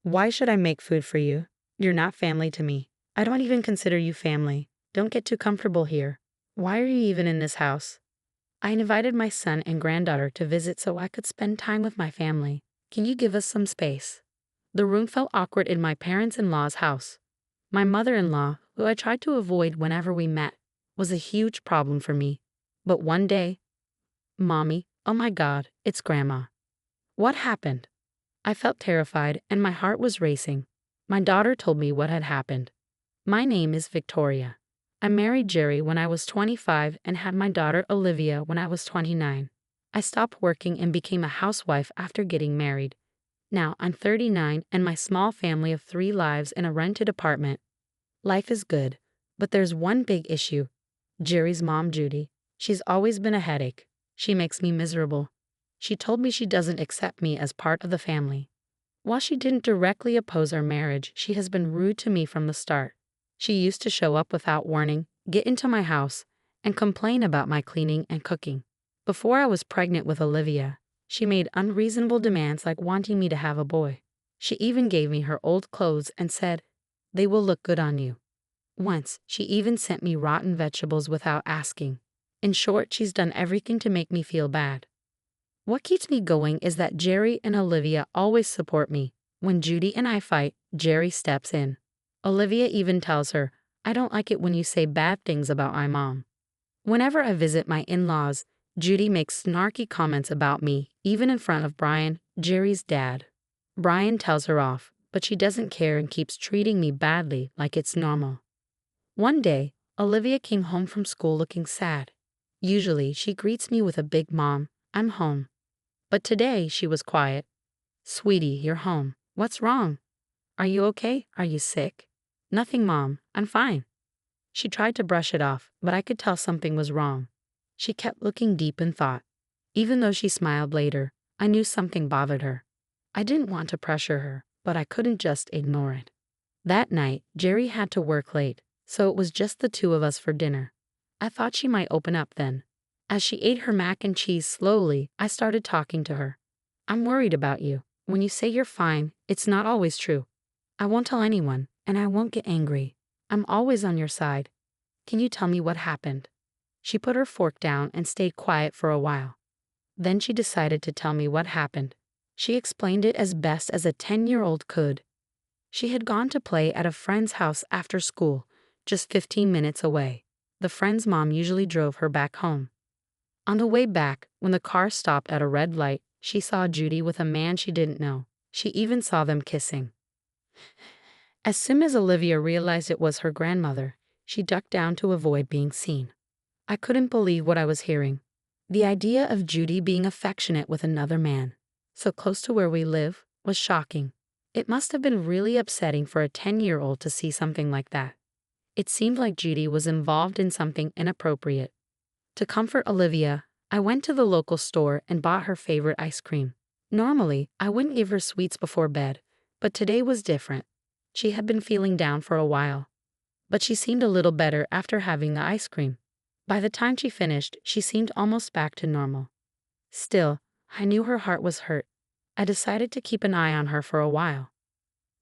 Why should I make food for you? You're not family to me. I don't even consider you family. Don't get too comfortable here. Why are you even in this house? I invited my son and granddaughter to visit so I could spend time with my family. Can you give us some space? The room felt awkward in my parents-in-law's house. My mother-in-law, who I tried to avoid whenever we met, was a huge problem for me. But one day, Mommy, oh my God, it's Grandma. What happened? I felt terrified and my heart was racing. My daughter told me what had happened. My name is Victoria. I married Jerry when I was 25 and had my daughter Olivia when I was 29. I stopped working and became a housewife after getting married. Now I'm 39 and my small family of 3 lives in a rented apartment. Life is good, but there's one big issue. Jerry's mom, Judy. She's always been a headache. She makes me miserable. She told me she doesn't accept me as part of the family. While she didn't directly oppose our marriage, she has been rude to me from the start. She used to show up without warning, get into my house, and complain about my cleaning and cooking. Before I was pregnant with Olivia, she made unreasonable demands like wanting me to have a boy. She even gave me her old clothes and said, "They will look good on you." Once, she even sent me rotten vegetables without asking. In short, she's done everything to make me feel bad. What keeps me going is that Jerry and Olivia always support me. When Judy and I fight, Jerry steps in. Olivia even tells her, "I don't like it when you say bad things about my mom." Whenever I visit my in-laws, Judy makes snarky comments about me, even in front of Brian, Jerry's dad. Brian tells her off, but she doesn't care and keeps treating me badly like it's normal. One day, Olivia came home from school looking sad. Usually, she greets me with a big "Mom, I'm home." But today, she was quiet. "Sweetie, you're home. What's wrong? Are you okay? Are you sick?" "Nothing, Mom. I'm fine." She tried to brush it off, but I could tell something was wrong. She kept looking deep in thought. Even though she smiled later, I knew something bothered her. I didn't want to pressure her, but I couldn't just ignore it. That night, Jerry had to work late, so it was just the 2 of us for dinner. I thought she might open up then. As she ate her mac and cheese slowly, I started talking to her. "I'm worried about you. When you say you're fine, it's not always true. I won't tell anyone, and I won't get angry. I'm always on your side. Can you tell me what happened?" She put her fork down and stayed quiet for a while. Then she decided to tell me what happened. She explained it as best as a 10-year-old could. She had gone to play at a friend's house after school, just 15 minutes away. The friend's mom usually drove her back home. On the way back, when the car stopped at a red light, she saw Judy with a man she didn't know. She even saw them kissing. As soon as Olivia realized it was her grandmother, she ducked down to avoid being seen. I couldn't believe what I was hearing. The idea of Judy being affectionate with another man, so close to where we live, was shocking. It must have been really upsetting for a 10-year-old to see something like that. It seemed like Judy was involved in something inappropriate. To comfort Olivia, I went to the local store and bought her favorite ice cream. Normally, I wouldn't give her sweets before bed, but today was different. She had been feeling down for a while, but she seemed a little better after having the ice cream. By the time she finished, she seemed almost back to normal. Still, I knew her heart was hurt. I decided to keep an eye on her for a while.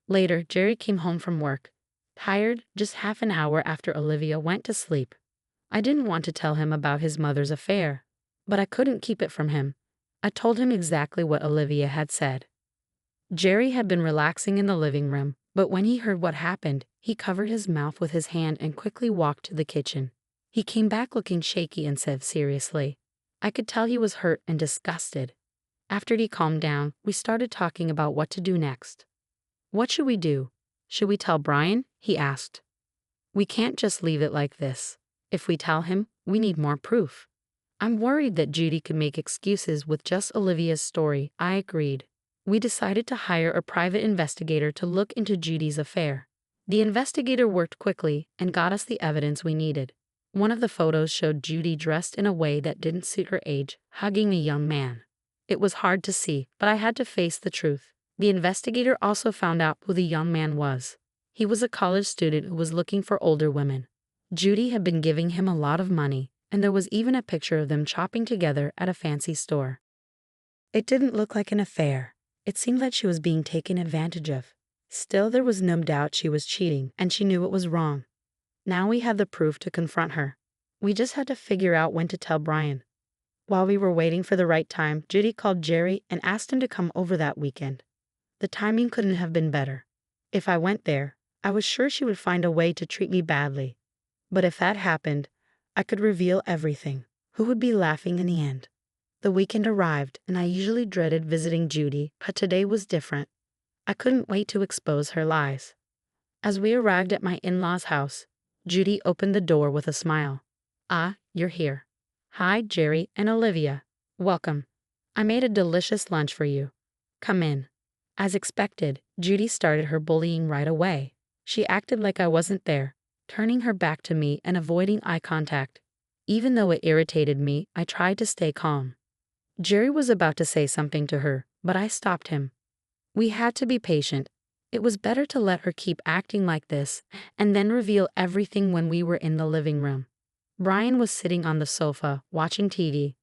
Later, Jerry came home from work, tired, just half an hour after Olivia went to sleep. I didn't want to tell him about his mother's affair, but I couldn't keep it from him. I told him exactly what Olivia had said. Jerry had been relaxing in the living room, but when he heard what happened, he covered his mouth with his hand and quickly walked to the kitchen. He came back looking shaky and said seriously. I could tell he was hurt and disgusted. After he calmed down, we started talking about what to do next. "What should we do? Should we tell Brian?" he asked. "We can't just leave it like this. If we tell him, we need more proof." I'm worried that Judy could make excuses with just Olivia's story. I agreed. We decided to hire a private investigator to look into Judy's affair. The investigator worked quickly and got us the evidence we needed. One of the photos showed Judy dressed in a way that didn't suit her age, hugging a young man. It was hard to see, but I had to face the truth. The investigator also found out who the young man was. He was a college student who was looking for older women. Judy had been giving him a lot of money, and there was even a picture of them shopping together at a fancy store. It didn't look like an affair. It seemed like she was being taken advantage of. Still, there was no doubt she was cheating, and she knew it was wrong. Now we had the proof to confront her. We just had to figure out when to tell Brian. While we were waiting for the right time, Judy called Jerry and asked him to come over that weekend. The timing couldn't have been better. If I went there, I was sure she would find a way to treat me badly. But if that happened, I could reveal everything. Who would be laughing in the end? The weekend arrived, and I usually dreaded visiting Judy, but today was different. I couldn't wait to expose her lies. As we arrived at my in-laws' house, Judy opened the door with a smile. "Ah, you're here. Hi, Jerry and Olivia. Welcome. I made a delicious lunch for you. Come in." As expected, Judy started her bullying right away. She acted like I wasn't there, turning her back to me and avoiding eye contact. Even though it irritated me, I tried to stay calm. Jerry was about to say something to her, but I stopped him. We had to be patient. It was better to let her keep acting like this and then reveal everything when we were in the living room. Brian was sitting on the sofa, watching TV.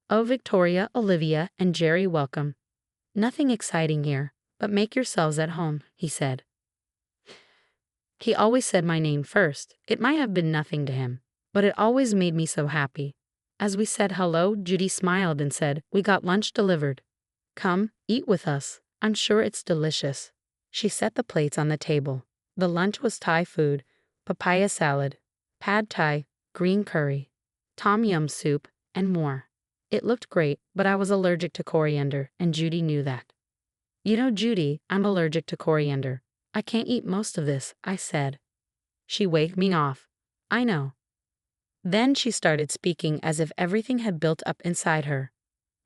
"Oh, Victoria, Olivia, and Jerry, welcome. Nothing exciting here, but make yourselves at home," he said. He always said my name first. It might have been nothing to him, but it always made me so happy. As we said hello, Judy smiled and said, "We got lunch delivered. Come, eat with us. I'm sure it's delicious." She set the plates on the table. The lunch was Thai food, papaya salad, pad thai, green curry, tom yum soup, and more. It looked great, but I was allergic to coriander, and Judy knew that. "You know, Judy, I'm allergic to coriander. I can't eat most of this," I said. She waved me off. "I know." Then she started speaking as if everything had built up inside her.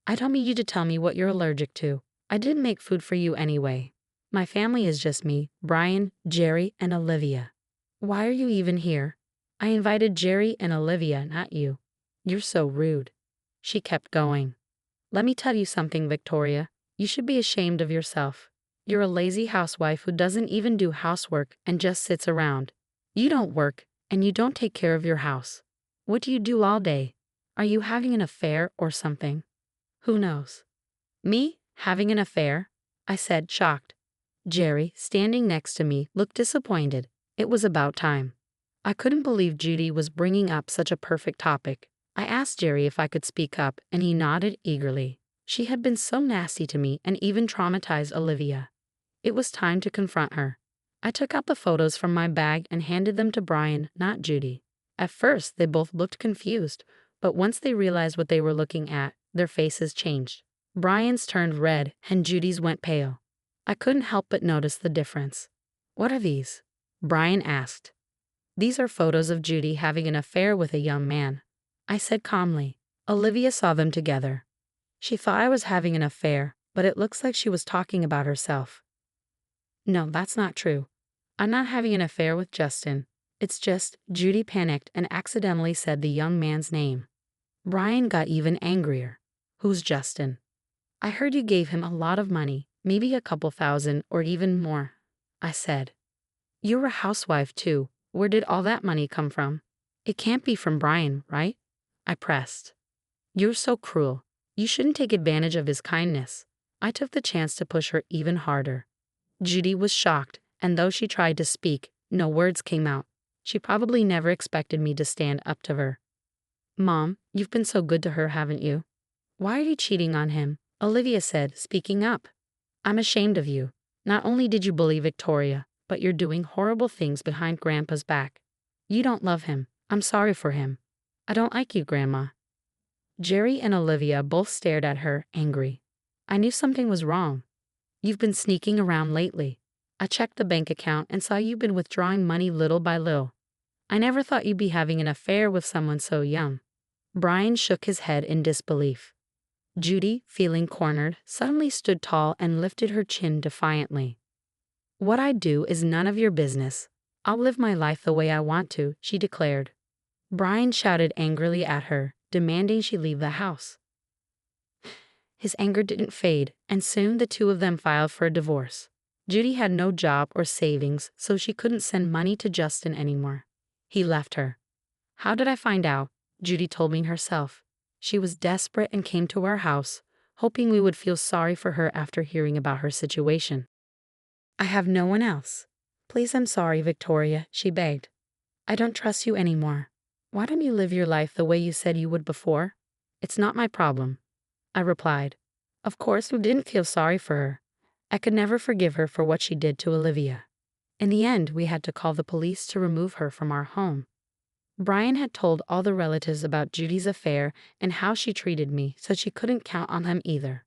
"I don't need you to tell me what you're allergic to. I didn't make food for you anyway. My family is just me, Brian, Jerry, and Olivia. Why are you even here? I invited Jerry and Olivia, not you. You're so rude." She kept going. "Let me tell you something, Victoria. You should be ashamed of yourself. You're a lazy housewife who doesn't even do housework and just sits around. You don't work, and you don't take care of your house. What do you do all day? Are you having an affair or something?" "Who knows?" "Me? Having an affair?" I said, shocked. Jerry, standing next to me, looked disappointed. It was about time. I couldn't believe Judy was bringing up such a perfect topic. I asked Jerry if I could speak up, and he nodded eagerly. She had been so nasty to me and even traumatized Olivia. It was time to confront her. I took out the photos from my bag and handed them to Brian, not Judy. At first, they both looked confused, but once they realized what they were looking at, their faces changed. Brian's turned red, and Judy's went pale. I couldn't help but notice the difference. "What are these?" Brian asked. "These are photos of Judy having an affair with a young man," I said calmly. Olivia saw them together. She thought I was having an affair, but it looks like she was talking about herself. "No, that's not true. I'm not having an affair with Justin. It's just," Judy panicked and accidentally said the young man's name. Brian got even angrier. "Who's Justin?" "I heard you gave him a lot of money, maybe a couple thousand or even more," I said. "You're a housewife too. Where did all that money come from? It can't be from Brian, right?" I pressed. "You're so cruel. You shouldn't take advantage of his kindness." I took the chance to push her even harder. Judy was shocked, and though she tried to speak, no words came out. She probably never expected me to stand up to her. "Mom, you've been so good to her, haven't you?" "Why are you cheating on him?" Olivia said, speaking up. "I'm ashamed of you. Not only did you bully Victoria, but you're doing horrible things behind Grandpa's back. You don't love him. I'm sorry for him. I don't like you, Grandma." Jerry and Olivia both stared at her, angry. I knew something was wrong. "You've been sneaking around lately. I checked the bank account and saw you've been withdrawing money little by little. I never thought you'd be having an affair with someone so young." Brian shook his head in disbelief. Judy, feeling cornered, suddenly stood tall and lifted her chin defiantly. "What I do is none of your business. I'll live my life the way I want to," she declared. Brian shouted angrily at her, demanding she leave the house. His anger didn't fade, and soon the two of them filed for a divorce. Judy had no job or savings, so she couldn't send money to Justin anymore. He left her. "How did I find out?" Judy told me herself. She was desperate and came to our house, hoping we would feel sorry for her after hearing about her situation. I have no one else. Please, I'm sorry, Victoria, she begged. I don't trust you anymore. Why don't you live your life the way you said you would before? It's not my problem, I replied. Of course, I didn't feel sorry for her. I could never forgive her for what she did to Olivia. In the end, we had to call the police to remove her from our home. Brian had told all the relatives about Judy's affair and how she treated me, so she couldn't count on him either.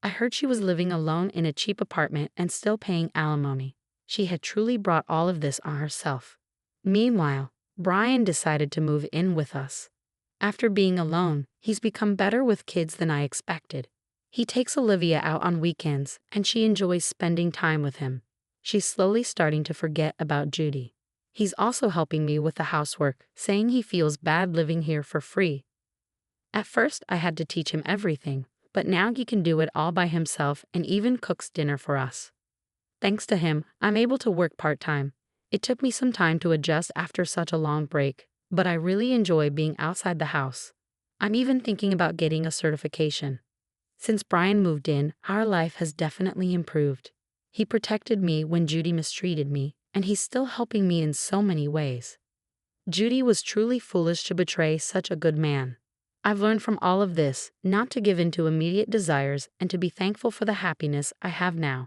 I heard she was living alone in a cheap apartment and still paying alimony. She had truly brought all of this on herself. Meanwhile, Brian decided to move in with us. After being alone, he's become better with kids than I expected. He takes Olivia out on weekends, and she enjoys spending time with him. She's slowly starting to forget about Judy. He's also helping me with the housework, saying he feels bad living here for free. At first, I had to teach him everything, but now he can do it all by himself and even cooks dinner for us. Thanks to him, I'm able to work part-time. It took me some time to adjust after such a long break, but I really enjoy being outside the house. I'm even thinking about getting a certification. Since Brian moved in, our life has definitely improved. He protected me when Judy mistreated me, and he's still helping me in so many ways. Judy was truly foolish to betray such a good man. I've learned from all of this not to give in to immediate desires and to be thankful for the happiness I have now.